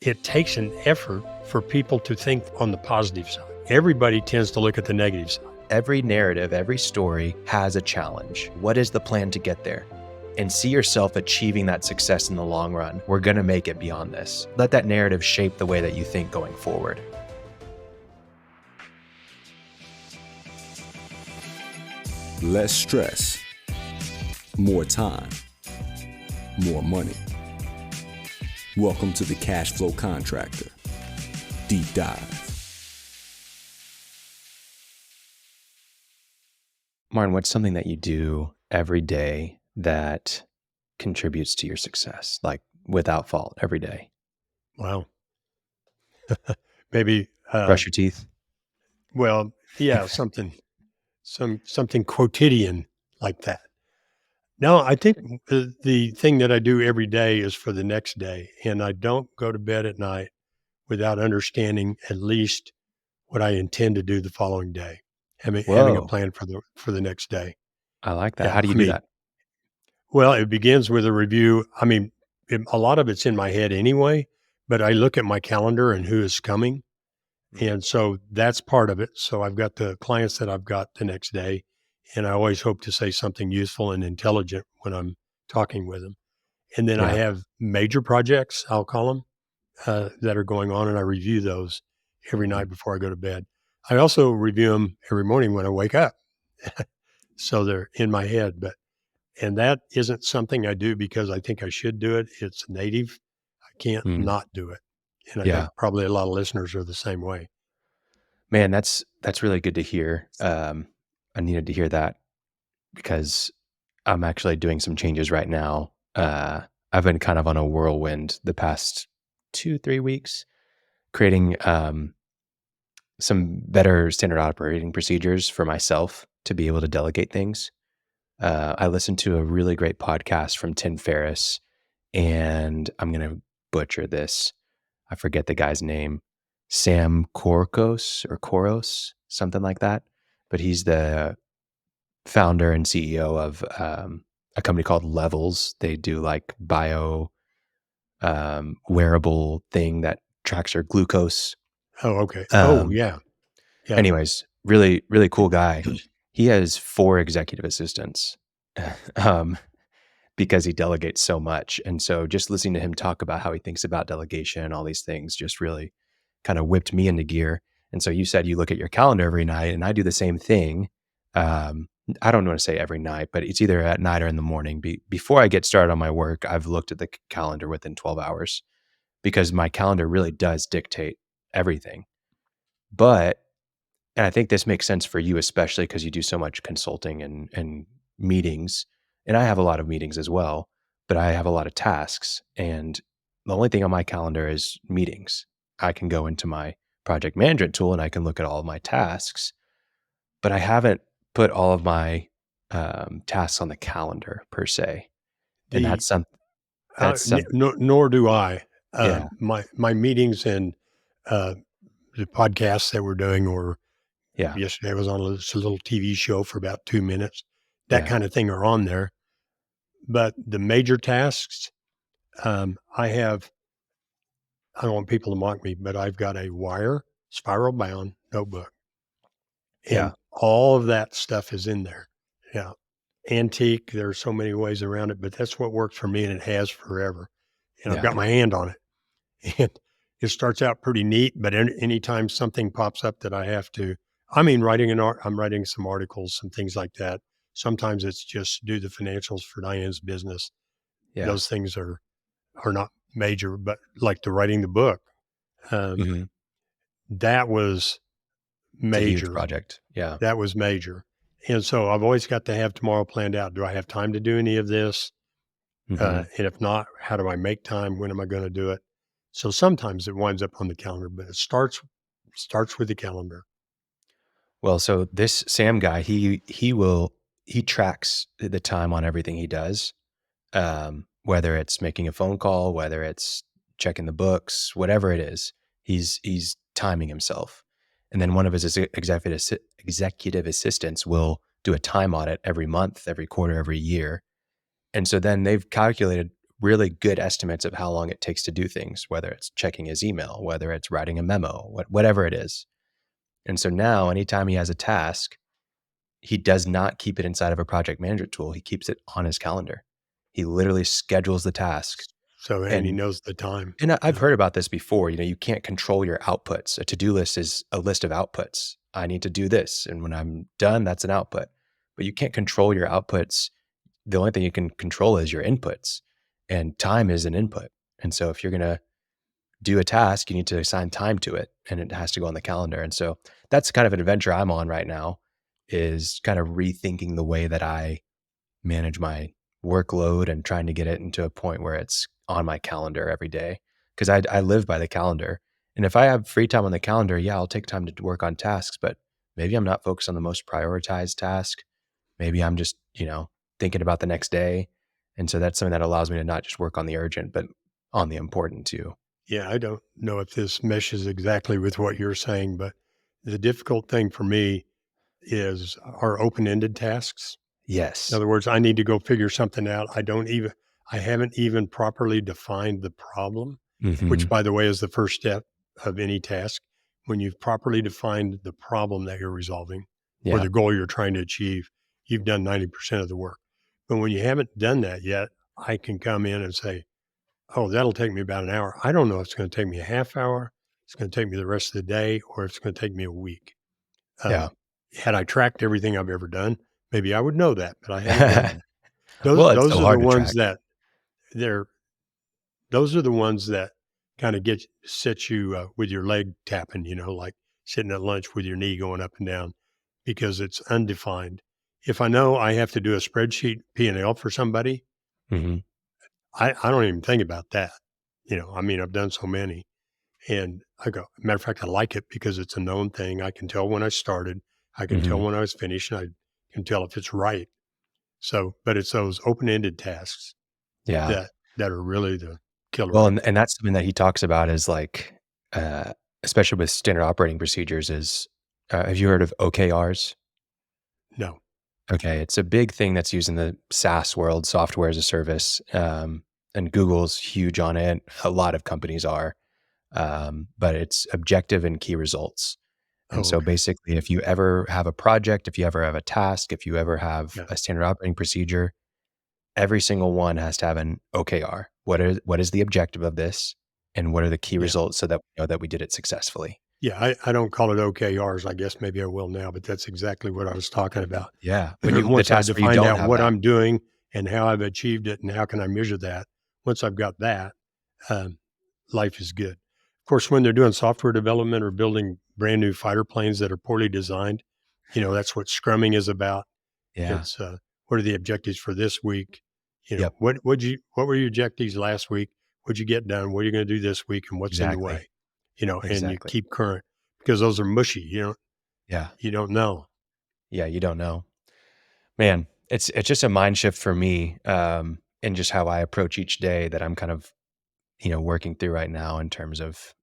it takes an effort for people to think on the positive side. Everybody tends to look at the negative side. Every narrative, every story has a challenge. What is the plan to get there? And see yourself achieving that success in the long run. We're going to make it beyond this. Let that narrative shape the way that you think going forward. Less stress, more time, more money. Welcome to the Cashflow Contractor Deep Dive. Martin, what's something that you do every day that contributes to your success, like without fault every day? Wow. Maybe Brush your teeth. well, yeah, something quotidian like that. No, I think the thing that I do every day is for the next day, and I don't go to bed at night without understanding at least what I intend to do the following day. Having a Whoa, plan for the next day. I like that. Yeah, How do you do that? well, it begins with a review. I mean, a lot of it's in my head anyway, but I look at my calendar and who is coming. And so that's part of it. So I've got the clients that I've got the next day, and I always hope to say something useful and intelligent when I'm talking with them. And then I Yeah. have major projects, I'll call them, that are going on, and I review those every night before I go to bed. I also review them every morning when I wake up. So they're in my head, and that isn't something I do because I think I should do it. It's native. I can't Mm, not do it. And I yeah. think probably a lot of listeners are the same way. Man, that's really good to hear. I needed to hear that because I'm actually doing some changes right now. I've been kind of on a whirlwind the past 2-3 weeks, creating some better standard operating procedures for myself to be able to delegate things. I listened to a really great podcast from Tim Ferriss, and I'm going to butcher this. I forget the guy's name. Sam Koros, something like that. But he's the founder and CEO of a company called Levels. They do like bio wearable thing that tracks your glucose. Oh, okay. Oh, yeah. Yeah. Anyways, really, really cool guy. He has 4 executive assistants because he delegates so much. And so just listening to him talk about how he thinks about delegation and all these things just really kind of whipped me into gear. And so you said you look at your calendar every night, and I do the same thing. I don't want to say every night, but it's either at night or in the morning. Before I get started on my work, I've looked at the calendar within 12 hours because my calendar really does dictate everything. And I think this makes sense for you, especially because you do so much consulting and meetings. And I have a lot of meetings as well, but I have a lot of tasks. And the only thing on my calendar is meetings. I can go into my project management tool and I can look at all of my tasks, but I haven't put all of my tasks on the calendar per se. And The that's some, nor do I. yeah, My meetings and the podcasts that we're doing, or yeah, yesterday I was on a little TV show for about 2 minutes, that yeah. kind of thing are on there. But the major tasks, I don't want people to mock me, but I've got a wire spiral bound notebook, and Yeah. all of that stuff is in there. Yeah. Antique, there are so many ways around it, but that's what works for me, and it has forever. And I've Yeah. got my hand on it. And it starts out pretty neat, but anytime something pops up that I have to, I'm writing some articles, some things like that. Sometimes it's just do the financials for Diane's business. Yeah. Those things are not major, but like the writing the book, um, Hmm. that was It's a huge major. project. Yeah. That was major. And so I've always got to have tomorrow planned out. Do I have time to do any of this? Hmm. And if not, how do I make time? When am I going to do it? So sometimes it winds up on the calendar, but it starts with the calendar. Well, so this Sam guy, he tracks the time on everything he does, whether it's making a phone call, whether it's checking the books, whatever it is, he's timing himself. And then one of his executive assistants will do a time audit every month, every quarter, every year. And so then they've calculated really good estimates of how long it takes to do things, whether it's checking his email, whether it's writing a memo, whatever it is. And so now anytime he has a task, he does not keep it inside of a project management tool. He keeps it on his calendar. He literally schedules the task. So, and he And knows the time. I've heard about this before. You can't control your outputs. A to-do list is a list of outputs. I need to do this. And when I'm done, that's an output. But you can't control your outputs. The only thing you can control is your inputs. And time is an input. And so if you're going to do a task, you need to assign time to it, and it has to go on the calendar. And so that's kind of an adventure I'm on right now, is kind of rethinking the way that I manage my workload and trying to get it into a point where it's on my calendar every day. Because I live by the calendar. And if I have free time on the calendar, yeah, I'll take time to work on tasks, but maybe I'm not focused on the most prioritized task. Maybe I'm just, thinking about the next day. And so that's something that allows me to not just work on the urgent, but on the important too. Yeah, I don't know if this meshes exactly with what you're saying, but the difficult thing for me is our open-ended tasks. In Yes. other words, I need to go figure something out. I haven't even properly defined the problem, which, Mm-hmm. by the way, is the first step of any task. When you've properly defined the problem that you're resolving or Yeah. the goal you're trying to achieve, you've done 90% of the work. But when you haven't done that yet, I can come in and say, oh, that'll take me about an hour. I don't know if it's going to take me a half hour, it's going to take me the rest of the day, or if it's going to take me a week. Yeah. Had I tracked everything I've ever done, maybe I would know that, but I haven't done that. Those Well, it's those so are the hard to ones track. that they're those are the ones that kind of set you with your leg tapping, like sitting at lunch with your knee going up and down because it's undefined. If I know I have to do a spreadsheet P&L for somebody, Mm-hmm. I don't even think about that. I've done so many. And I go, matter of fact, I like it because it's a known thing. I can tell when I started. I can tell Mm-hmm. when I was finished. And I can tell if it's right. So, but it's those open-ended tasks Yeah. that are really the killer Well, right and that's something that he talks about is like, uh, especially with standard operating procedures is, have you heard of OKRs? there. No. Okay. It's a big thing that's used in the SaaS world, software as a service. And Google's huge on it. A lot of companies are, but it's objective and key results. And Oh, so okay. basically, if you ever have a project, if you ever have a task, if you ever have Yeah. a standard operating procedure, every single one has to have an OKR. What is the objective of this, and what are the key Yeah. results so that we know that we did it successfully? Yeah. I don't call it OKRs. I guess maybe I will now, but that's exactly what I was talking about. Yeah. When the Once I tasks where you defined don't out have what that. I'm doing and how I've achieved it and how can I measure that, once I've got that, um, life is good. Of course, when they're doing software development or building brand new fighter planes that are poorly designed, that's what scrumming is about. Yeah. It's what are the objectives for this week? Yep. What were your objectives last week? What'd you get done? What are you going to do this week? And what's in the Exactly. way? And you Exactly. keep current because those are mushy. Yeah. You don't know. Yeah. You don't know. Man, it's just a mind shift for me, in just how I approach each day that I'm kind of, working through right now in terms of,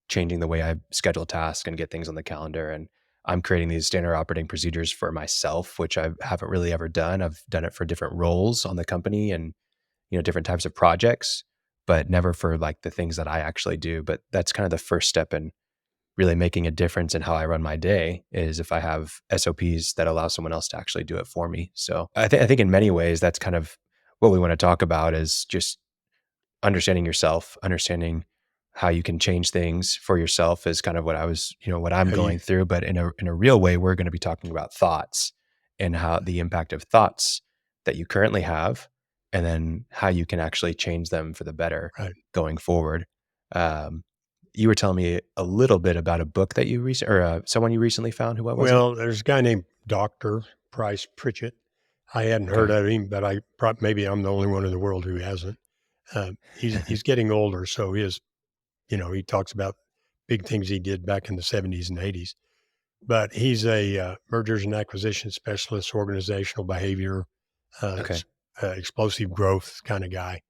changing the way I schedule tasks and get things on the calendar. And I'm creating these standard operating procedures for myself, which I haven't really ever done. I've done it for different roles on the company and, different types of projects, but never for like the things that I actually do. But that's kind of the first step in really making a difference in how I run my day, is if I have SOPs that allow someone else to actually do it for me. So I think in many ways, that's kind of what we want to talk about, is just understanding yourself, understanding how you can change things for yourself is kind of what I was, what I'm How you going through. But in a real way, we're going to be talking about thoughts and how the impact of thoughts that you currently have, and then how you can actually change them for the better right? going forward. Um, you were telling me a little bit about a book that you someone you recently found. What was it? Well, there's a guy named Doctor Price Pritchett. I hadn't heard Okay. of him, but maybe I'm the only one in the world who hasn't. He's getting older, so he talks about big things he did back in the 70s and 80s. But he's a mergers and acquisition specialist, organizational behavior, Okay. explosive growth kind of guy.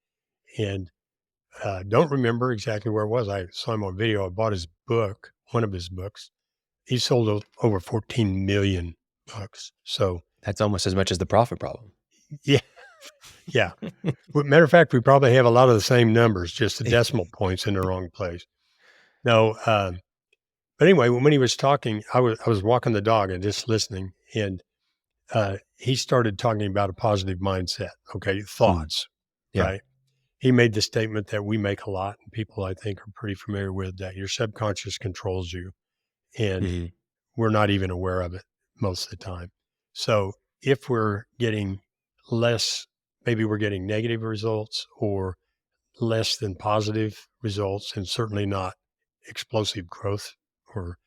And don't remember exactly where it was. I saw him on video. I bought his book, one of his books. He sold over 14 million books. So That's almost as much as the profit problem. yeah, Yeah. Matter of fact, we probably have a lot of the same numbers, just the decimal points in the wrong place. No, but anyway, when he was talking, I was walking the dog and just listening, and he started talking about a positive mindset. Okay, Mm. thoughts, Yeah. right? He made the statement that we make a lot, and people I think are pretty familiar with, that your subconscious controls you, and Mhm. we're not even aware of it most of the time. So if we're getting less, maybe we're getting negative results or less than positive results, and certainly not explosive growth or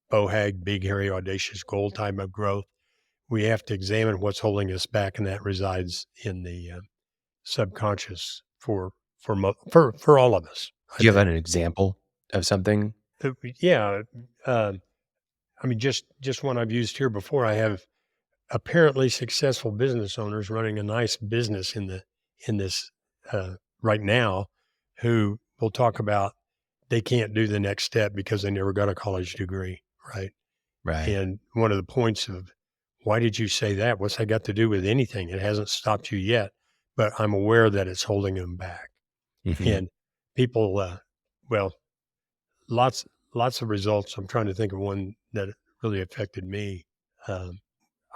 BOHAG, big, hairy, audacious goal type of growth, we have to examine what's holding us back, and that resides in the subconscious for all of us, I Do you have think. an example of something? Yeah, I mean, just one I've used here before. I have apparently successful business owners running a nice business in this right now, who will talk about they can't do the next step because they never got a college degree, right? Right. And one of the points of, why did you say that? What's that got to do with anything? It hasn't stopped you yet, but I'm aware that it's holding them back. Mhm. And people, well, lots lots of results. I'm trying to think of one that really affected me. Um,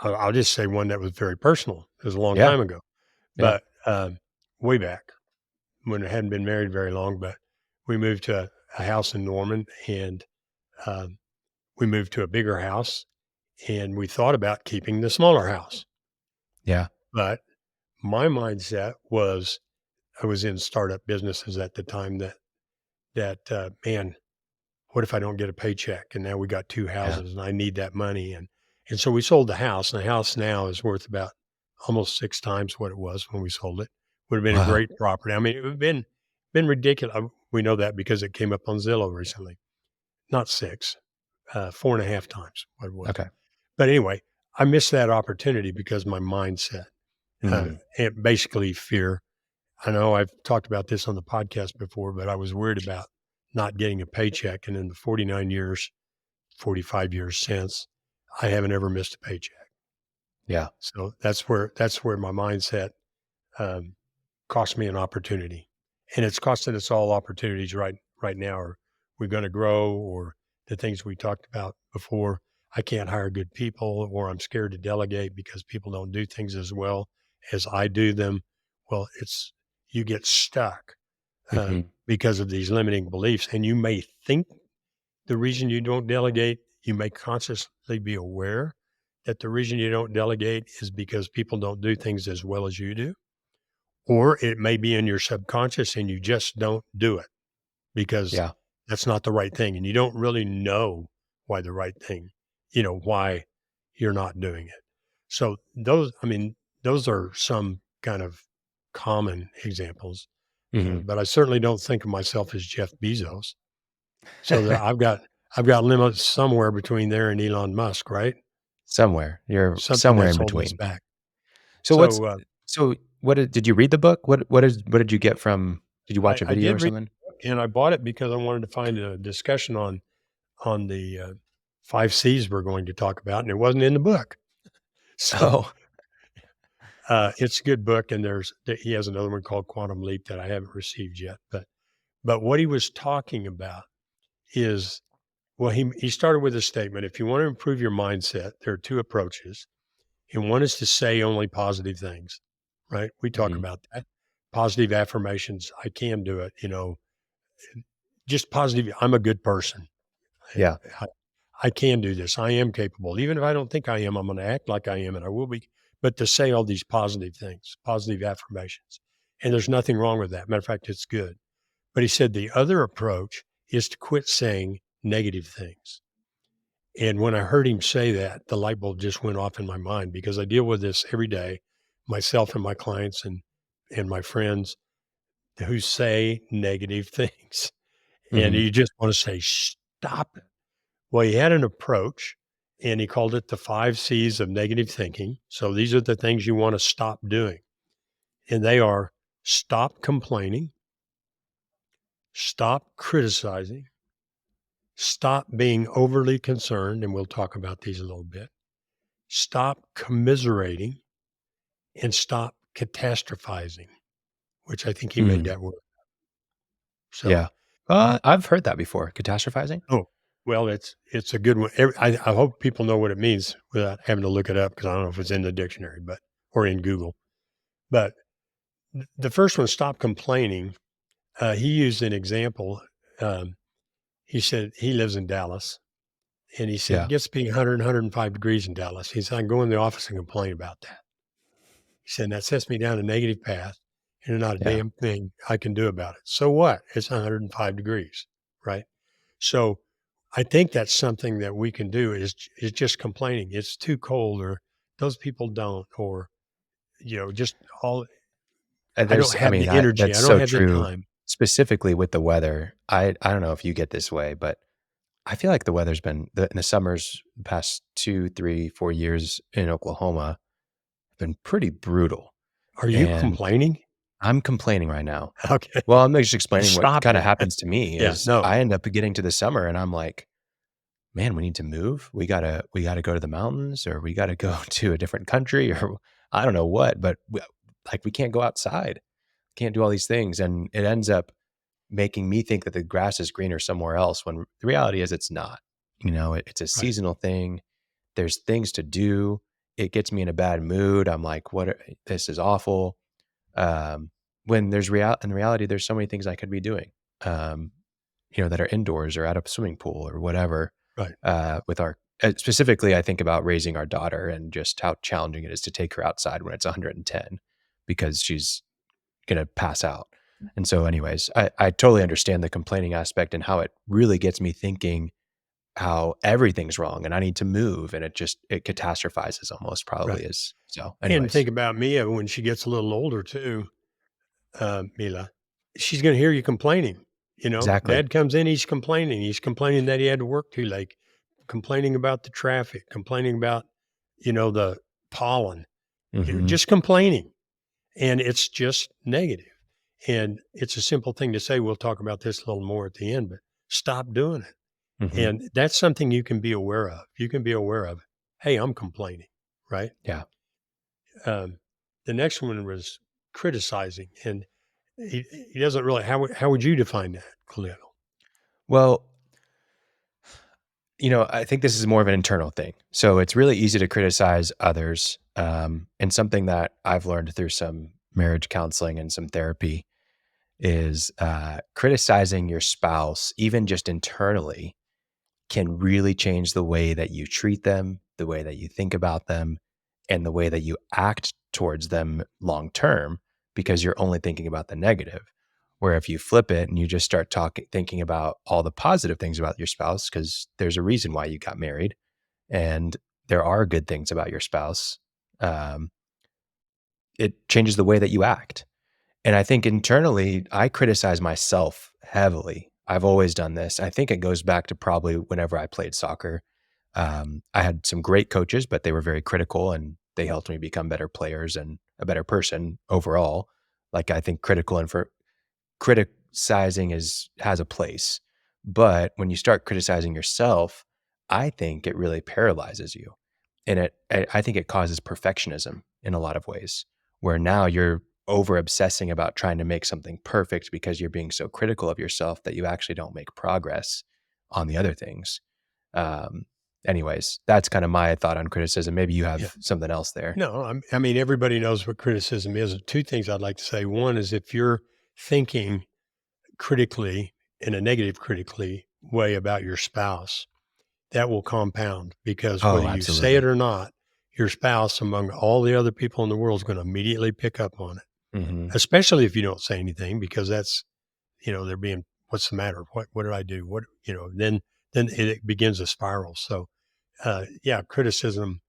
I'll just say one that was very personal. It was a long Yeah. time ago, Yeah. but way back when I hadn't been married very long. But we moved to a house in Norman, and um, we moved to a bigger house, and we thought about keeping the smaller house. Yeah. But my mindset was, I was in startup businesses at the time, that man, what if I don't get a paycheck? And now we got two Yeah. houses, and I need that money. And so we sold the house, and the house now is worth about almost 6 times what it was when we sold it. Would have been a Wow. great property. I mean, it would have been ridiculous. We know that because it came up on Zillow recently. Not six, 4.5 times what it was. Okay. But anyway, I missed that opportunity because my mindset, Mm. and basically fear. I know I've talked about this on the podcast before, but I was worried about not getting a paycheck. And in the 49 years, 45 years since, I haven't ever missed a paycheck. Yeah. So that's where my mindset um, cost me an opportunity, and it's costing us all opportunities right now. Are we going to grow, or the things we talked about before? I can't hire good people, or I'm scared to delegate because people don't do things as well as I do them. Well, it's you get stuck Mhm. because of these limiting beliefs, and you may think the reason you don't delegate, you may consciously be aware that the reason you don't delegate is because people don't do things as well as you do. Or it may be in your subconscious and you just don't do it because Yeah. that's not the right thing. And you don't really know why the right thing, why you're not doing it. So those are some kind of common examples. Mhm. But I certainly don't think of myself as Jeff Bezos. So that I've got limits somewhere between there and Elon Musk, right? Somewhere. You're Something somewhere that's in holding us between. back. So what's So so what did you read the book? What did you get from did you watch a I video did or read something? the book, and I bought it because I wanted to find a discussion on the 5 C's we're going to talk about, and it wasn't in the book. So Oh. it's a good book, and he has another one called Quantum Leap that I haven't received yet. But what he was talking about is, well, he started with a statement: if you want to improve your mindset, there are two approaches, and one is to say only positive things. Right? We talk Mhm. about that. Positive affirmations. I can do it. Just positive. I'm a good person. Yeah. I, I can do this. I am capable. Even if I don't think I am, I'm going to act like I am, and I will be. But to say all these positive things, positive affirmations, and there's nothing wrong with that. Matter of fact, it's good. But he said the other approach is to quit saying negative things. And when I heard him say that, the light bulb just went off in my mind because I deal with this every day, myself and my clients and my friends who say negative things. And Mhm. you just want to say, stop it. Well, he had an approach and he called it the 5 C's of negative thinking. So these are the things you want to stop doing. And they are: stop complaining, stop criticizing, stop being overly concerned. And we'll talk about these a little bit. Stop commiserating, and stop catastrophizing, which I think he made Mm, that word. So, yeah. I've heard that before. Catastrophizing? oh, well, it's a good one. I hope people know what it means without having to look it up because I don't know if it's in the dictionary, but or in Google. But the first one, stop complaining. He used an example. Um, he said he lives in Dallas, and he said it Yeah. gets to be 100, 105 degrees in Dallas. He said I can go in the office and complain about that. He said that sets me down a negative path, and there's not a Yeah. damn thing I can do about it. So what? It's 105 degrees, right? So I think that's something that we can do is just complaining. It's too cold, or those people don't, or just all. And I don't I have mean, the energy. that's I don't so have the true, time. specifically with the weather. I don't know if you get this way, but I feel like the weather's been in the summers the past 2, 3, 4 years in Oklahoma have been pretty brutal. Are you And complaining? I'm complaining right now. Okay, Well, I'm just explaining what stop kind of it. happens to me Yeah, is no, I end up getting to the summer and I'm like, man, we need to move. We gotta go to the mountains, or we gotta go to a different country, or I don't know what, but like we can't go outside, can't do all these things. And it ends up making me think that the grass is greener somewhere else when the reality is it's not. It's a right, seasonal thing. There's things to do. It gets me in a bad mood. I'm like, this is awful. When in reality, there's so many things I could be doing, um, that are indoors or at a swimming pool or whatever. right, Specifically, I think about raising our daughter and just how challenging it is to take her outside when it's 110 because she's going to pass out. And so anyways, I totally understand the complaining aspect and how it really gets me thinking how everything's wrong and I need to move. And it catastrophizes almost right. probably is. So And anyways, think about Mia when she gets a little older too, Mila. She's going to hear you complaining. exactly. Dad comes in, he's complaining. He's complaining that he had to work too late, complaining about the traffic, complaining about, the pollen, Hmm. just complaining. And it's just negative. And it's a simple thing to say. We'll talk about this a little more at the end, but stop doing it. Hmm. And that's something you can be aware of. You can be aware of, hey, I'm complaining, right? Yeah. Um, the next one was criticizing. And he doesn't really, how would you define that, Khalil? Well, I think this is more of an internal thing. So it's really easy to criticize others. And something that I've learned through some marriage counseling and some therapy is criticizing your spouse, even just internally, can really change the way that you treat them, the way that you think about them, and the way that you act towards them long term, because you're only thinking about the negative. Where if you flip it and you just start thinking about all the positive things about your spouse, because there's a reason why you got married, and there are good things about your spouse, um, it changes the way that you act. And I think internally, I criticize myself heavily. I've always done this. I think it goes back to probably whenever I played soccer. I had some great coaches, but they were very critical and they helped me become better players and a better person overall. Like I think criticizing has a place, but when you start criticizing yourself, I think it really paralyzes you, and I think it causes perfectionism in a lot of ways, where now you're over obsessing about trying to make something perfect because you're being so critical of yourself that you actually don't make progress on the other things. Um, anyways, that's kind of my thought on criticism. Maybe you Yeah. have something else there. No, I mean, everybody knows what criticism is. Two things I'd like to say. One is if you're thinking critically in a negative critically way about your spouse, that will compound because Oh, whether you say it absolutely. or not, your spouse among all the other people in the world is going to immediately pick up on it, Hmm. especially if you don't say anything because that's, they're being, what's the matter? What did I do? Then it begins a spiral. So, yeah, criticism.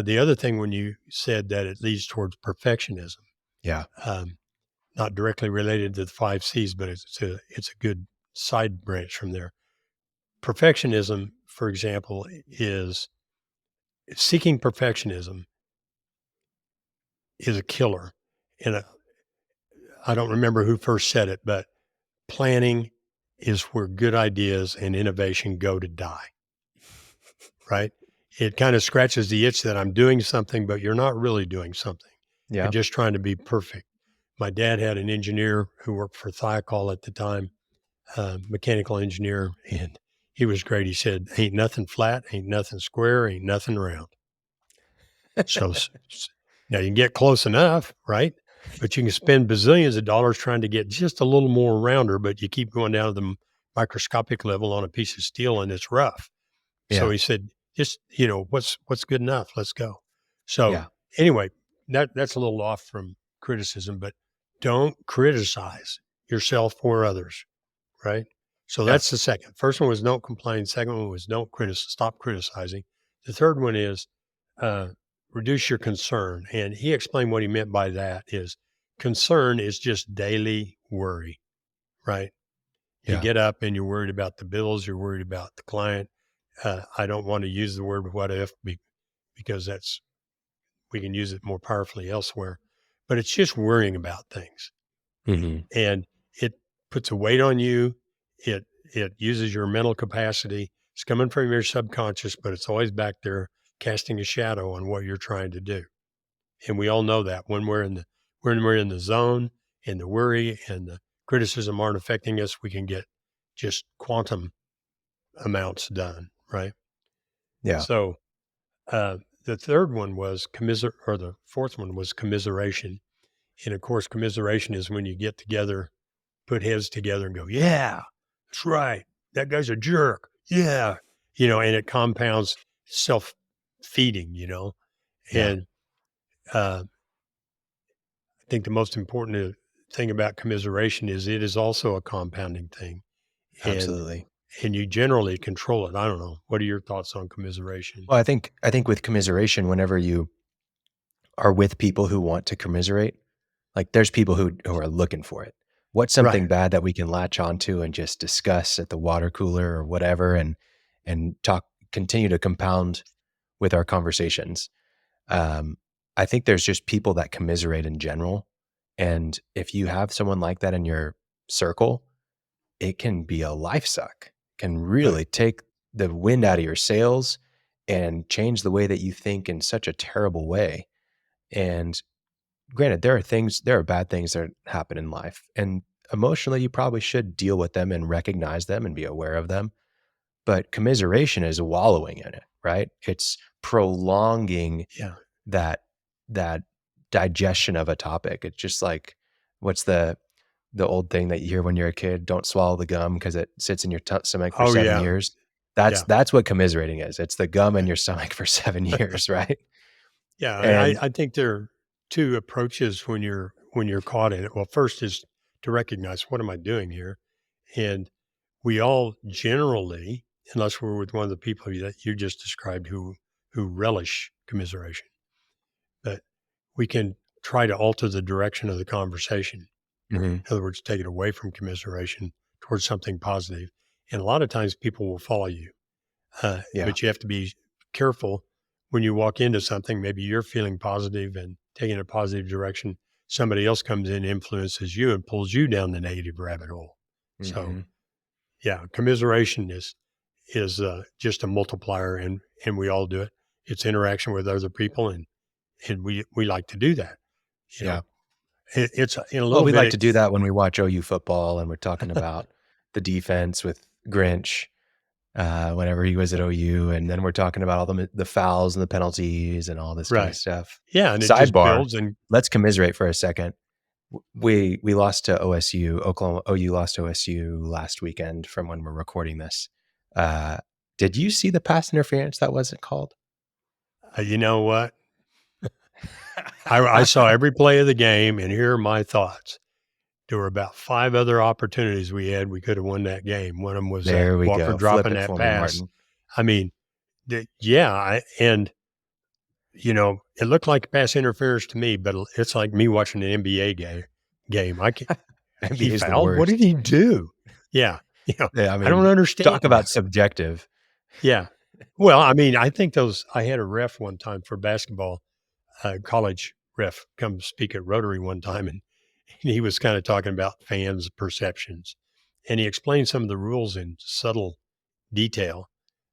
The other thing when you said that it leads towards perfectionism, Yeah. um, not directly related to the 5 C's, but it's a good side branch from there. Perfectionism, for example, is seeking perfectionism is a killer. And I don't remember who first said it, but planning is where good ideas and innovation go to die, right? It kind of scratches the itch that I'm doing something, but you're not really doing something. Yeah. just trying to be perfect. My dad had an engineer who worked for Thiokol at the time, mechanical engineer, and he was great. He said, "Ain't nothing flat, ain't nothing square, ain't nothing round." So now you can get close enough, right? But you can spend bazillions of dollars trying to get just a little more rounder, but you keep going down to the microscopic level on a piece of steel and it's rough. So Yeah. he said, just, what's good enough? Let's go. So Yeah. anyway, that's a little off from criticism, but don't criticize yourself or others, right? So Yeah. that's the second. First one was don't complain. Second one was stop criticizing. The third one is uh, reduce your concern. And he explained what he meant by that is concern is just daily worry, right? You Yeah. get up and you're worried about the bills, you're worried about the client. I don't want to use the word what if because we can use it more powerfully elsewhere, but it's just worrying about things. Mm-hmm. And it puts a weight on you. It uses your mental capacity. It's coming from your subconscious, but it's always back there casting a shadow on what you're trying to do. And we all know that when we're in the zone and the worry and the criticism aren't affecting us, we can get just quantum amounts done, right? Yeah. So the third one was the fourth one was commiseration. And of course, commiseration is when you get together, put heads together and go, yeah, that's right. That guy's a jerk. Yeah. And it compounds self-feeding, Yeah. and I think the most important thing about commiseration is it is also a compounding thing, and Absolutely. you generally control it. I don't know. What are your thoughts on commiseration? Well, I think with commiseration, whenever you are with people who want to commiserate, like there's people who are looking for it. What's Right. something bad that we can latch onto and just discuss at the water cooler or whatever, and continue to compound with our conversations. Um, I think there's just people that commiserate in general, and if you have someone like that in your circle, it can be a life suck. Can Right. really take the wind out of your sails and change the way that you think in such a terrible way. And granted, there are bad things that happen in life, and emotionally, you probably should deal with them and recognize them and be aware of them. But commiseration is wallowing in it, right? It's prolonging Yeah. that that digestion of a topic. It's just like, what's the old thing that you hear when you're a kid? Don't swallow the gum because it sits in your stomach for Oh 7 yeah. years. That's Yeah. that's what commiserating is. It's the gum in Right. your stomach for 7 years, right? Yeah. And I think there are two approaches when you're caught in it. Well, first is to recognize what am I doing here, and we all generally, unless we're with one of the people that you just described who relish commiseration, but we can try to alter the direction of the conversation. Mhm. In other words, take it away from commiseration towards something positive. And a lot of times people will follow you, Yeah. but you have to be careful when you walk into something. Maybe you're feeling positive and taking a positive direction. Somebody else comes in, influences you, and pulls you down the negative rabbit hole. So, Mhm. yeah, commiseration is just a multiplier, and we all do it. It's interaction with other people, and we like to do that. You Yeah. know, it's in a Well, little we bit. like to do that when we watch OU football and we're talking about the defense with Grinch, whenever he was at OU, and then we're talking about all the fouls and the penalties and all this kind of Right. stuff. Yeah, and it just Sidebar, builds and let's commiserate for a second. We lost to OSU. OU lost to OSU last weekend from when we're recording this. Uh, did you see the pass interference that wasn't called? you know what? I saw every play of the game, and here are my thoughts. There were about 5 other opportunities we had. We could have won that game. One of them was that There we Walker go. Flip dropping it that for me, pass. Martin. I mean, and it looked like pass interference to me, but it's like me watching an NBA game. I can NBA He is the fouled? What did worst. he do? Yeah, Yeah, I I don't mean, understand talk about that. subjective. Yeah. Well, I mean, I think I had a ref one time for basketball, college ref come speak at Rotary one time, and he was kind of talking about fans' perceptions, and he explained some of the rules in subtle detail.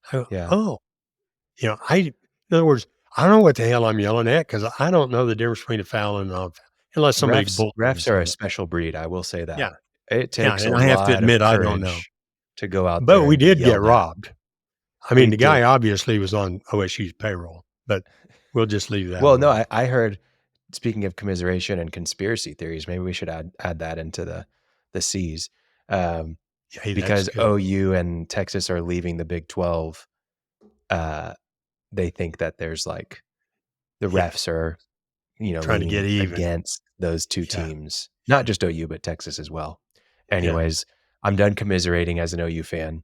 I go, Yeah. oh, in other words, I don't know what the hell I'm yelling at because I don't know the difference between a foul and a non-foul unless somebody's Refs bullshitting are a somebody. special breed. I will say Yeah, that. It yeah, takes a and I have to lot of admit I don't know. courage to go out But there we and be did get yelled at. robbed. I We mean, the guy did. obviously was on OSU's payroll, but we'll just leave that Well, no, alone. I heard, speaking of commiseration and conspiracy theories, maybe we should add that into the C's. Hey, that's Because good. OU and Texas are leaving the Big 12, they think that there's like the Yeah, refs are, trying to get leaning even. against those two Yeah, teams, yeah, not just OU, but Texas as well. yeah. Anyways, I'm done commiserating as an OU fan.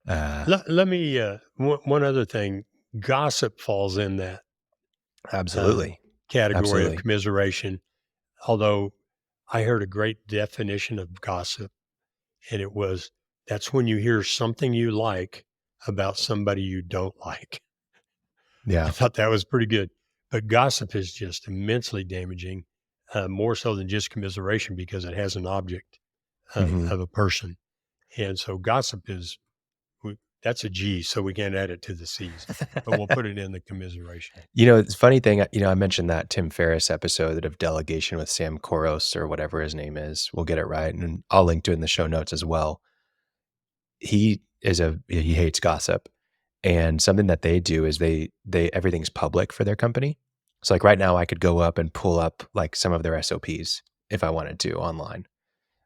Let me one other thing. Gossip falls in that Absolutely. category of Absolutely. commiseration. Although I heard a great definition of gossip, and it was that's when you hear something you like about somebody you don't like. I Yeah. thought that was pretty good. But gossip is just immensely damaging, more so than just commiseration because it has an object Mhm. of a person. And so gossip is that's a G, so we can't add it to the C's, but we'll put it in the commiseration. It's a funny thing, I mentioned that Tim Ferriss episode of Delegation with Sam Koros or whatever his name is. We'll get it right, and I'll link to it in the show notes as well. He hates gossip, and something that they do is they everything's public for their company. So like right now, I could go up and pull up like some of their SOPs if I wanted to online.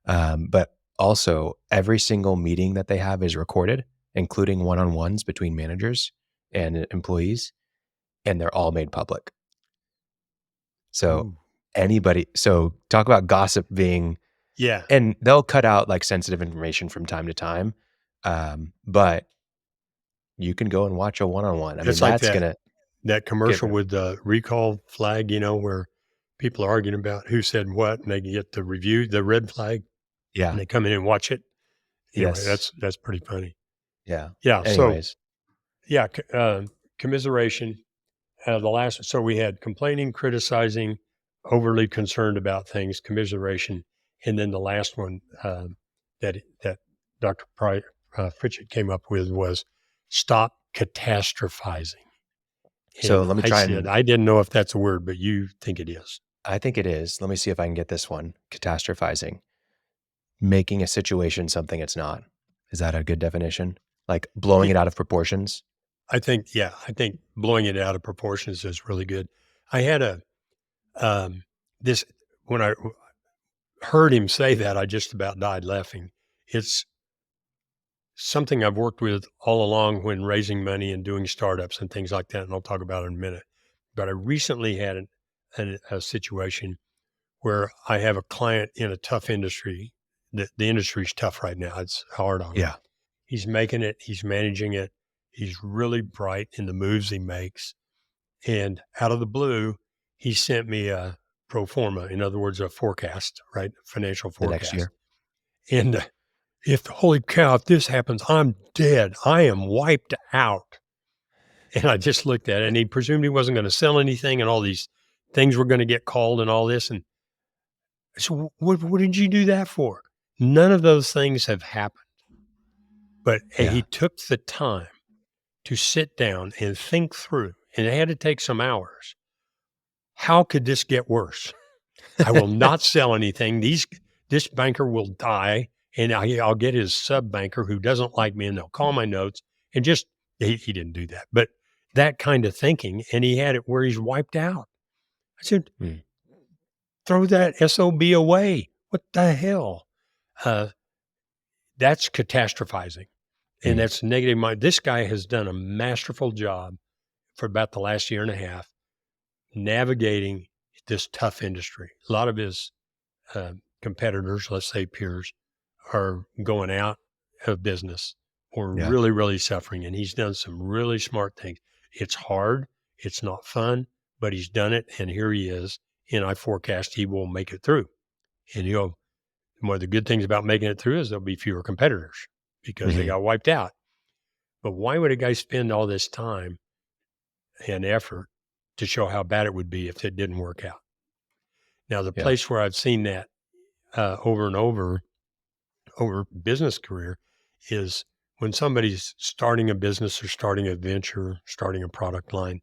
But also, every single meeting that they have is recorded, including one-on-ones between managers and employees, and they're all made public. So Ooh. so talk about gossip being, Yeah. and they'll cut out like sensitive information from time to time. But you can go and watch a one-on-one. I mean, It's like that's gonna that get commercial with the recall flag, where people are arguing about who said what and they get the review, the red flag, and yeah. they come in and watch it. Anyway, Yes. that's pretty funny. Yeah. Yeah. So Anyways. yeah, commiseration. So we had complaining, criticizing, overly concerned about things, commiseration, and then the last one that Dr. Pritchett came up with was stop catastrophizing. So And let me I try said, and I didn't know if that's a word, but you think it is. I think it is. Let me see if I can get this one. Catastrophizing. Making a situation something it's not. Is that a good definition? Like blowing Yeah, it out of proportions? I think blowing it out of proportions is really good. I had this, when I heard him say that, I just about died laughing. It's something I've worked with all along when raising money and doing startups and things like that, and I'll talk about it in a minute. But I recently had a situation where I have a client in a tough industry. The industry's tough right now. It's hard on him. Yeah. He's making it. He's managing it. He's really bright in the moves he makes. And out of the blue, he sent me a pro forma, in other words, a forecast, right? Financial The next forecast. year. And holy cow, if this happens, I'm dead. I am wiped out. And I just looked at it, and he presumed he wasn't going to sell anything, and all these things were going to get called and all this. And so, what did you do that for? None of those things have happened. But he Yeah. took the time to sit down and think through, and it had to take some hours. How could this get worse? I will not sell anything. This banker will die, and I'll get his sub banker who doesn't like me, and they'll call my notes. And just he didn't do that, but that kind of thinking, and he had it where he's wiped out. I said, Mm. throw that SOB away. What the hell? That's catastrophizing, and Mm. that's negative mind. This guy has done a masterful job for about the last year and a half navigating this tough industry. A lot of his competitors, let's say peers, are going out of business or Yeah. really, really suffering. And he's done some really smart things. It's hard. It's not fun, but he's done it. And here he is. And I forecast he will make it through. And one of the good things about making it through is there'll be fewer competitors because they Mhm. got wiped out. But why would a guy spend all this time and effort to show how bad it would be if it didn't work out? Now, the Yeah. place where I've seen that over and over business career is when somebody's starting a business or starting a venture, starting a product line,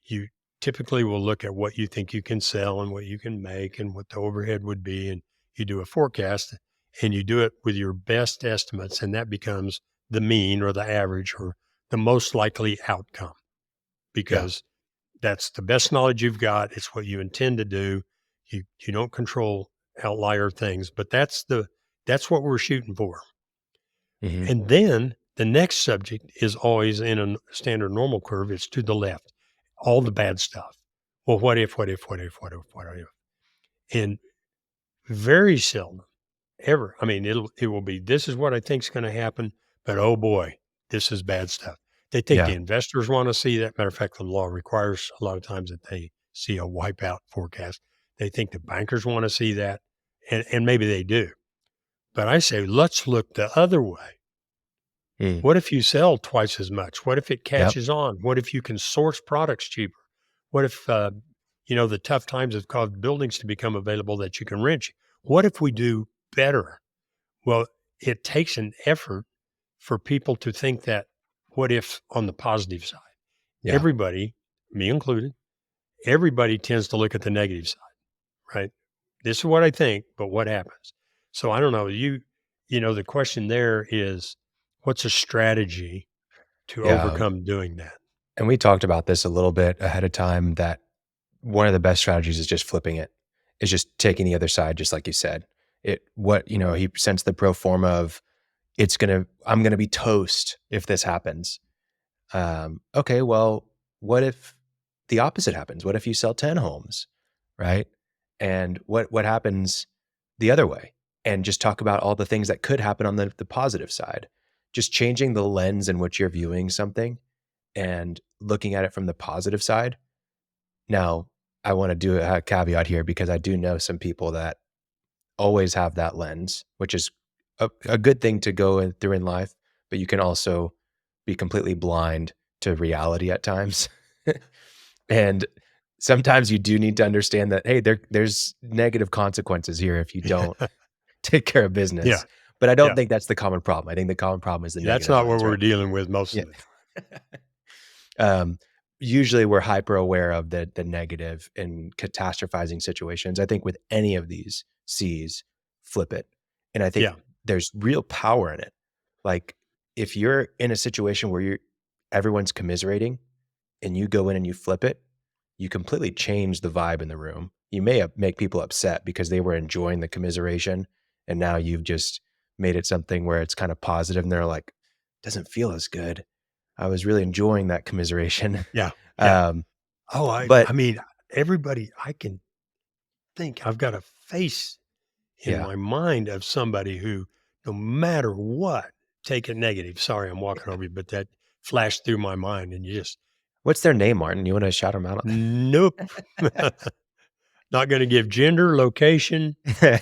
you typically will look at what you think you can sell and what you can make and what the overhead would be. And you do a forecast and you do it with your best estimates. And that becomes the mean or the average or the most likely outcome, because that's the best knowledge you've got. It's what you intend to do. You don't control outlier things, but that's what we're shooting for. Mhm. And then the next subject is always in a standard normal curve. It's to the left, all the bad stuff. Well, what if, what if, what if, what if, what if? And very seldom ever. I mean, it will be, this is what I think is going to happen, but oh boy, this is bad stuff. They think the Yeah. investors want to see that. Matter of fact, the law requires a lot of times that they see a wipeout forecast. They think the bankers want to see that, and maybe they do. But I say, let's look the other way. Mm. What if you sell twice as much? What if it Yep. catches on? What if you can source products cheaper? What if, the tough times have caused buildings to become available that you can rent? What if we do better? Well, it takes an effort for people to think that what if on the positive side. Yeah. Everybody, me included, everybody tends to look at the negative side, right? This is what I think, but what happens? So I don't know. The question there is, what's a strategy to Yeah. overcome doing that? And we talked about this a little bit ahead of time, that one of the best strategies is just flipping it. It's just taking the other side, just like you said. He sends the pro forma of I'm gonna be toast if this happens. Okay, well, what if the opposite happens? What if you sell 10 homes, right? And what happens the other way? And just talk about all the things that could happen on the positive side. Just changing the lens in which you're viewing something and looking at it from the positive side. Now, I want to do a caveat here, because I do know some people that always have that lens, which is a good thing to go through in life, but you can also be completely blind to reality at times. And sometimes you do need to understand that, hey, there's negative consequences here if you don't take care of Yeah, business. But I don't yeah. think that's the common problem. I think the common problem is the That's negative not what lens, we're right? dealing with most Yeah. of the time. um, Usually we're hyper aware of the negative in catastrophizing situations. I think with any of these C's, flip it. And I think Yeah, there's real power in it. Like, if you're in a situation where everyone's commiserating and you go in and you flip it, you completely change the vibe in the room. You may make people upset because they were enjoying the commiseration, and now you've just made it something where it's kind of positive and they're like, doesn't feel as good. I was really enjoying that commiseration. yeah, yeah. Um, Oh, I but mean, everybody, I can think I've got a face in yeah, my mind of somebody who, no matter what, take it negative. Sorry, I'm walking over you, but that flashed through my mind, and you just, what's their name, Martin? You want to shout them out? nope, not going to give gender, location,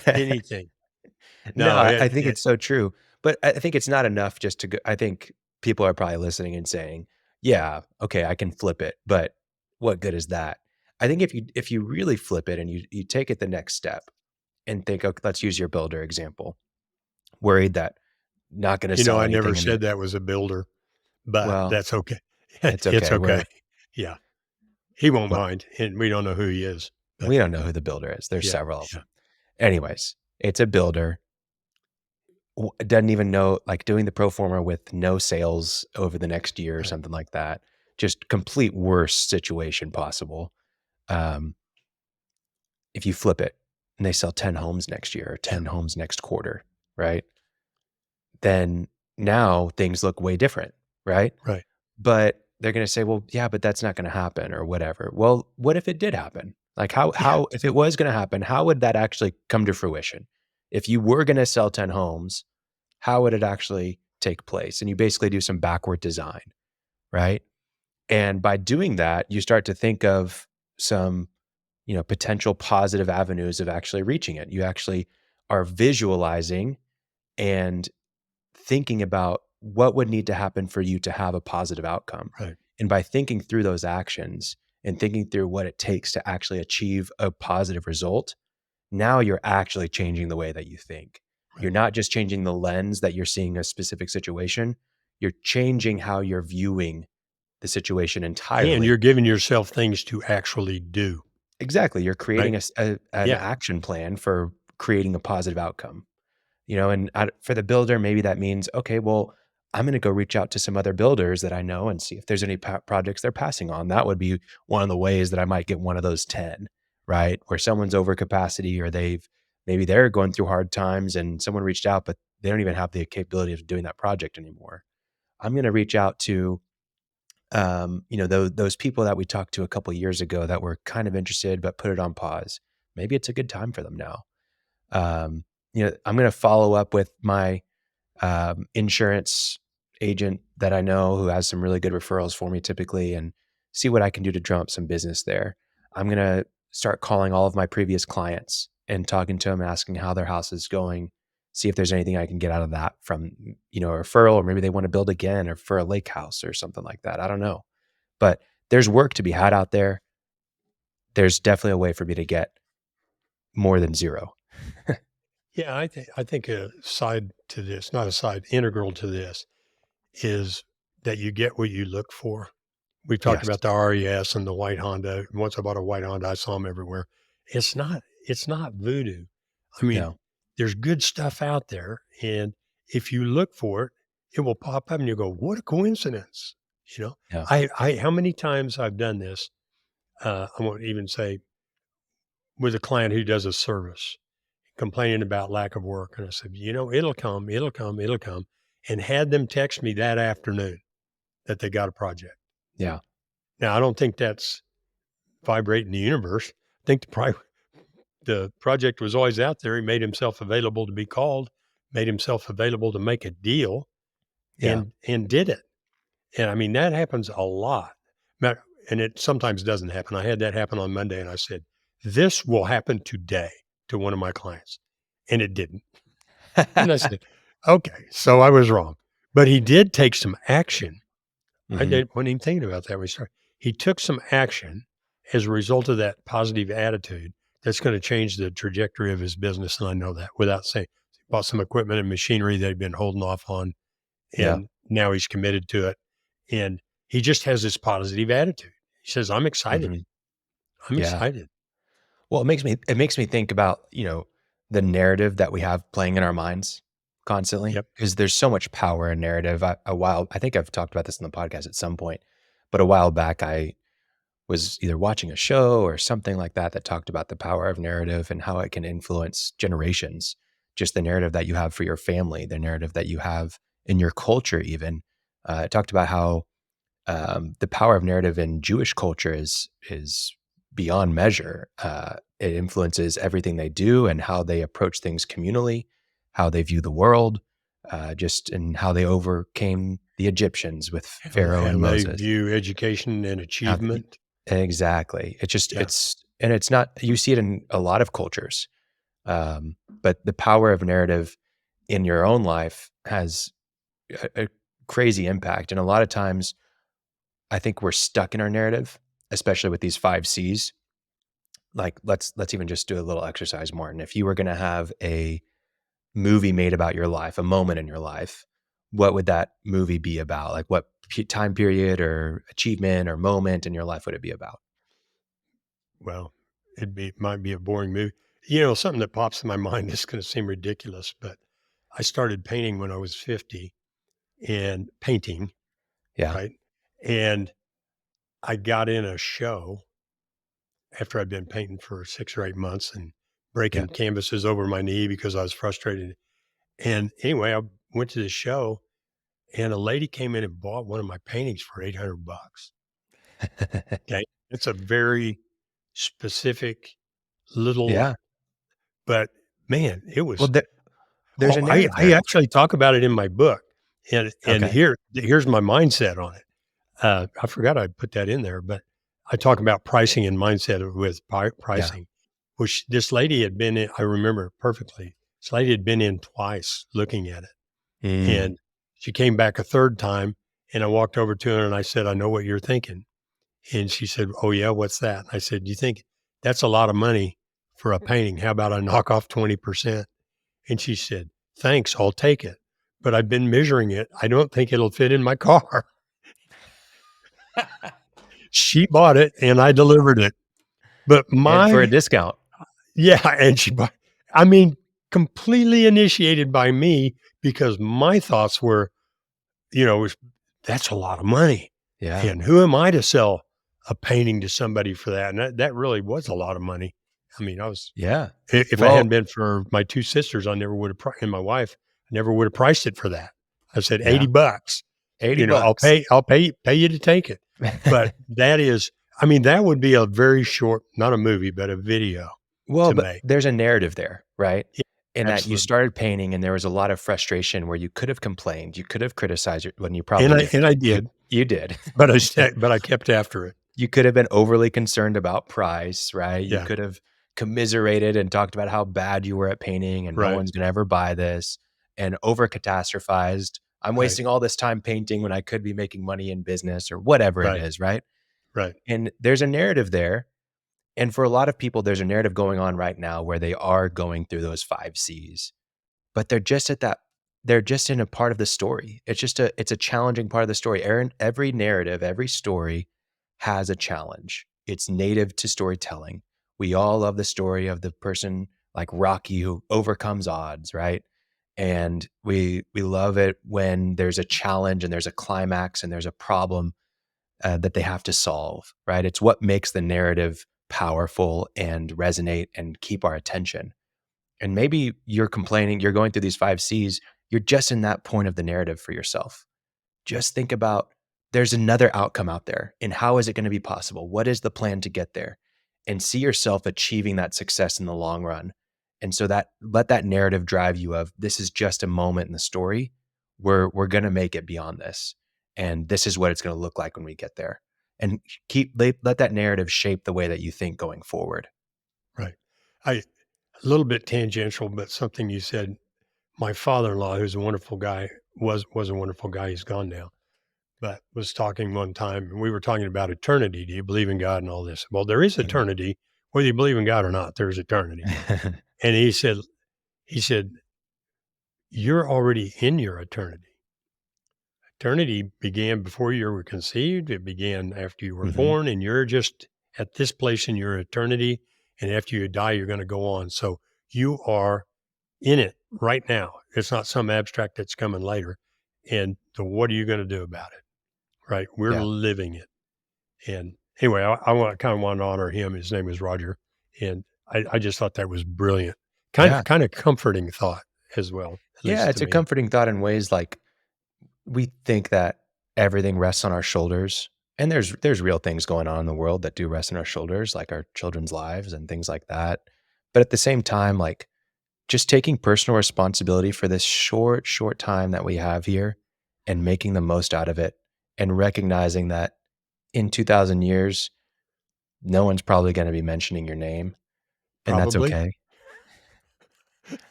anything. No, No, I think it's so true, but I think it's not enough just to go. I think people are probably listening and saying, "Yeah, okay, I can flip it, but what good is that?" I think if you really flip it and you take it the next step and think, "Okay, let's use your builder example." Worried that not going to sell I never anything in said that was a builder, but well, that's okay. it's It's okay. okay. Yeah, he won't Well, mind, and we don't know who he is, but we don't know who the builder is. There's yeah, several of yeah, them. Anyways, it's a builder. Doesn't even know, like, doing the pro forma with no sales over the next year or right. something like that. Just complete worst situation possible. Um, if you flip it and they sell 10 homes next year or Yeah, 10 homes next quarter, right? Then now things look way different, right? right. But they're going to say, well, yeah, but that's not going to happen or whatever. Well, what if it did happen? Like, Yeah, if it was going to happen, how would that actually come to fruition? If you were going to sell 10 homes, how would it actually take place? And you basically do some backward design, right? And by doing that, you start to think of some, potential positive avenues of actually reaching it. You actually are visualizing and thinking about what would need to happen for you to have a positive outcome. right. And by thinking through those actions and thinking through what it takes to actually achieve a positive result, now you're actually changing the way that you think. Right. You're not just changing the lens that you're seeing a specific situation. You're changing how you're viewing the situation And entirely. you're giving yourself things to actually do, Exactly. You're creating right? an Yeah. action plan for creating a positive outcome. And for the builder, maybe that means, okay, well, I'm going to go reach out to some other builders that I know and see if there's any projects they're passing on. That would be one of the ways that I might get one of those 10, right? Where someone's over capacity, or maybe they're going through hard times and someone reached out, but they don't even have the capability of doing that project anymore. I'm going to reach out to, those people that we talked to a couple years ago that were kind of interested, but put it on pause. Maybe it's a good time for them now. I'm going to follow up with my insurance agent that I know who has some really good referrals for me typically, and see what I can do to drum up some business there. I'm going to start calling all of my previous clients and talking to them, asking how their house is going, see if there's anything I can get out of that from, a referral, or maybe they want to build again or for a lake house or something like that. I don't know. But there's work to be had out there. There's definitely a way for me to get more than zero. Yeah, I think a side to this, not a side, integral to this is that you get what you look for. We've talked Yes. about the RES and the white Honda. Once I bought a white Honda, I saw them everywhere. It's not voodoo. I mean, No. there's good stuff out there, and if you look for it, it will pop up, and you go, "What a coincidence!" You know, Yeah. how many times I've done this? I won't even say with a client who does a service, complaining about lack of work, and I said, it'll come, it'll come, it'll come, and had them text me that afternoon that they got a project. Yeah. Now, I don't think that's vibrating the universe. I think the project was always out there. He made himself available to be called, made himself available to make a deal, Yeah. and did it. And I mean, that happens a lot. And it sometimes doesn't happen. I had that happen on Monday, and I said, "This will happen today" to one of my clients, and it didn't. And I said, "Okay, so I was wrong." But he did take some action. I Mhm. wasn't even thinking about that when we started. He took some action as a result of that positive attitude that's going to change the trajectory of his business. And I know that without saying, he bought some equipment and machinery that he'd been holding off on, Yeah. and now he's committed to it. And he just has this positive attitude. He says, "I'm excited. Mhm. I'm Yeah. excited." Well, it makes me think about, the narrative that we have playing in our minds constantly, Yep. because there's so much power in narrative. I think I've talked about this in the podcast at some point, but a while back I was either watching a show or something like that that talked about the power of narrative and how it can influence generations. Just the narrative that you have for your family, the narrative that you have in your culture even. It talked about how the power of narrative in Jewish culture is beyond measure. It influences everything they do and how they approach things communally, how they view the world, just and how they overcame the Egyptians with Pharaoh How and they Moses. view education and How achievement. exactly. Yeah. It's not, you see it in a lot of cultures. But the power of narrative in your own life has a crazy impact. And a lot of times I think we're stuck in our narrative, especially with these 5 C's. Like let's even just do a little exercise, Martin. If you were going to have a movie made about your life, a moment in your life, what would that movie be about? Like what time period or achievement or moment in your life would it be about? Well, might be a boring movie. Something that pops in my mind is going to seem ridiculous, but I started painting when I was 50 and painting, Yeah. right? And I got in a show after I'd been painting for 6 or 8 months and Yeah. breaking canvases over my knee because I was frustrated. And anyway, I went to the show and a lady came in and bought one of my paintings for $800. Okay. It's a very specific little, Yeah. but man, it Well, was. there's Oh, a I narrative I there. actually talk about it in my book, and Okay. here's my mindset on it. I forgot I put that in there, but I talk about pricing and mindset with Yeah. pricing, which this lady had been in. I remember it perfectly. This lady had been in twice looking at it, Mm. and she came back a third time, and I walked over to her and I said, "I know what you're thinking." And she said, "Oh yeah, what's that?" I said, "You think that's a lot of money for a painting? How about I knock off 20%?" And she said, "Thanks, I'll take it. But I've been measuring it. I don't think it'll fit in my car." She bought it and I delivered it. But And for a my, discount. yeah, and she bought, I mean, completely initiated by me because my thoughts were, that's a lot of money. Yeah. And who am I to sell a painting to somebody for that? And that really was a lot of money. I mean, Yeah. if I Well, hadn't been for my two sisters, I never would have, and my wife, I never would have priced it for that. I said, yeah, $80. 80 I'll bucks. pay you to take it. But that is, I mean, that would be a very short, not a movie, but a video Well, to but make. there's a narrative there, right? Yeah, In that you absolutely. started painting and there was a lot of frustration where you could have complained, you could have criticized it when you probably did. And I You, did, you did. but I kept after it. You could have been overly concerned about price, right? You Yeah. could have commiserated and talked about how bad you were at painting and no Right. one's going to ever buy this, and over catastrophized. I'm Right. wasting all this time painting when I could be making money in business or whatever it Right. is, right? Right. And there's a narrative there. And for a lot of people, there's a narrative going on right now where they are going through those 5 C's, but they're just in a part of the story. It's a challenging part of the story. Every narrative, every story has a challenge. It's native to storytelling. We all love the story of the person like Rocky who overcomes odds, right? And we love it when there's a challenge and there's a climax and there's a problem that they have to solve, right? It's what makes the narrative powerful and resonate and keep our attention. And maybe you're complaining, you're going through these 5 C's, you're just in that point of the narrative for yourself. Just think about there's another outcome out there. And how is it going to be possible? What is the plan to get there? And see yourself achieving that success in the long run. And so that let that narrative drive you of this is just a moment in the story. We're going to make it beyond this. And this is what it's going to look like when we get there. And let that narrative shape the way that you think going forward. Right. A little bit tangential, but something you said. My father-in-law, who's a wonderful guy, was a wonderful guy. He's gone now, but was talking one time, and we were talking about eternity. Do you believe in God and all this? Well, there is Mhm. eternity, whether you believe in God or not. There's eternity. And he said, you're already in your eternity. Eternity began before you were conceived. It began after you were Mhm. born, and you're just at this place in your eternity. And after you die, you're going to go on. So you are in it right now. It's not some abstract that's coming later. And so what are you going to do about it? Right. We're Yeah. living it. And anyway, I kind of want to honor him. His name was Roger. And I just thought that was brilliant. Yeah. Kind of comforting thought as well, at Yeah. least It's to a me. comforting thought in ways like we think that everything rests on our shoulders. And there's real things going on in the world that do rest on our shoulders, like our children's lives and things like that. But at the same time, like just taking personal responsibility for this short time that we have here and making the most out of it and recognizing that in 2000 years, no one's probably going to be mentioning your name, and that's Probably. okay.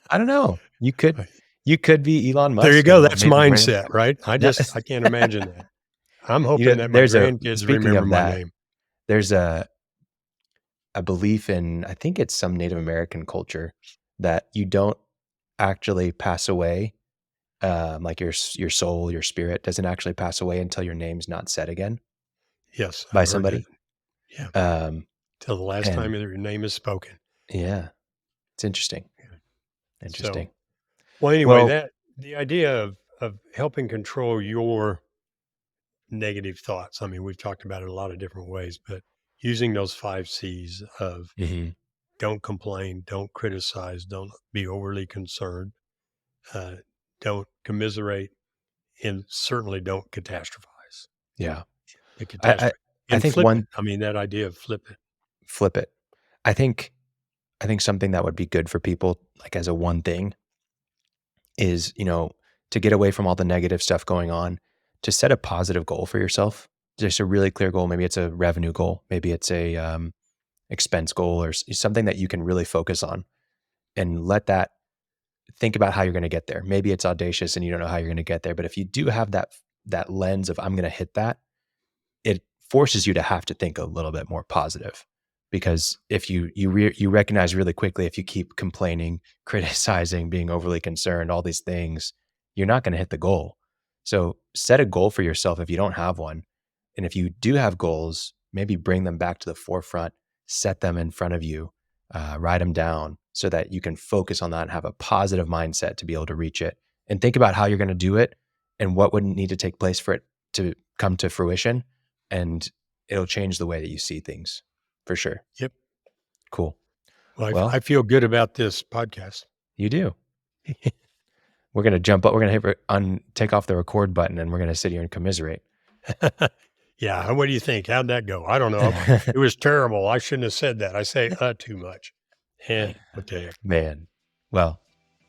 I don't know. You could Right. you could be Elon There you Musk go. and That's maybe bring mindset, right? that, I can't imagine that. I'm hoping that my there's a grandkids speaking remember of my that, name. there's a belief in, I think it's some Native American culture, that you don't actually pass away. Like your soul, your spirit doesn't actually pass away until your name's not said again Yes, by I've heard that. somebody. Yeah. Um, Till the last time and your name is spoken. yeah, it's interesting. So, Interesting. well, anyway, Well, that the idea of helping control your negative thoughts. I mean, we've talked about it a lot of different ways, but using those 5 C's of mhm, don't complain, don't criticize, don't be overly concerned, uh, don't commiserate, and certainly don't catastrophize. yeah, The I, I catastrophe I and think flip it. one I mean, that idea of flip it. flip it. I think I think something that would be good for people, like as a one thing, is to get away from all the negative stuff going on, to set a positive goal for yourself. Just a really clear goal. Maybe it's a revenue goal. Maybe it's a expense goal or something that you can really focus on, and let that think about how you're going to get there. Maybe it's audacious and you don't know how you're going to get there, but if you do have that lens of I'm going to hit that, it forces you to have to think a little bit more positive. Because if you recognize really quickly, if you keep complaining, criticizing, being overly concerned, all these things, you're not going to hit the goal. So set a goal for yourself if you don't have one. And if you do have goals, maybe bring them back to the forefront, set them in front of you, write them down so that you can focus on that and have a positive mindset to be able to reach it. And think about how you're going to do it and what would need to take place for it to come to fruition. And it'll change the way that you see things for sure. Yep. Cool. Well, I feel good about this podcast. You do. We're going to jump up. We're going to take off the record button and we're going to sit here and commiserate. Yeah. What do you think? How'd that go? I don't know. It was terrible. I shouldn't have said that. I say too much. Yeah. Okay. Man. Well,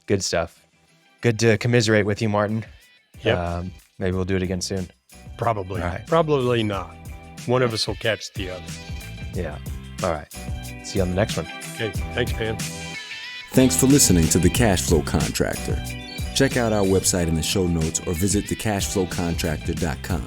good stuff. Good to commiserate with you, Martin. Yep. Maybe we'll do it again soon. Probably. All right. Probably not. One of us will catch the other. Yeah. All right. See you on the next one. Okay. Thanks, man. Thanks for listening to The Cashflow Contractor. Check out our website in the show notes or visit thecashflowcontractor.com.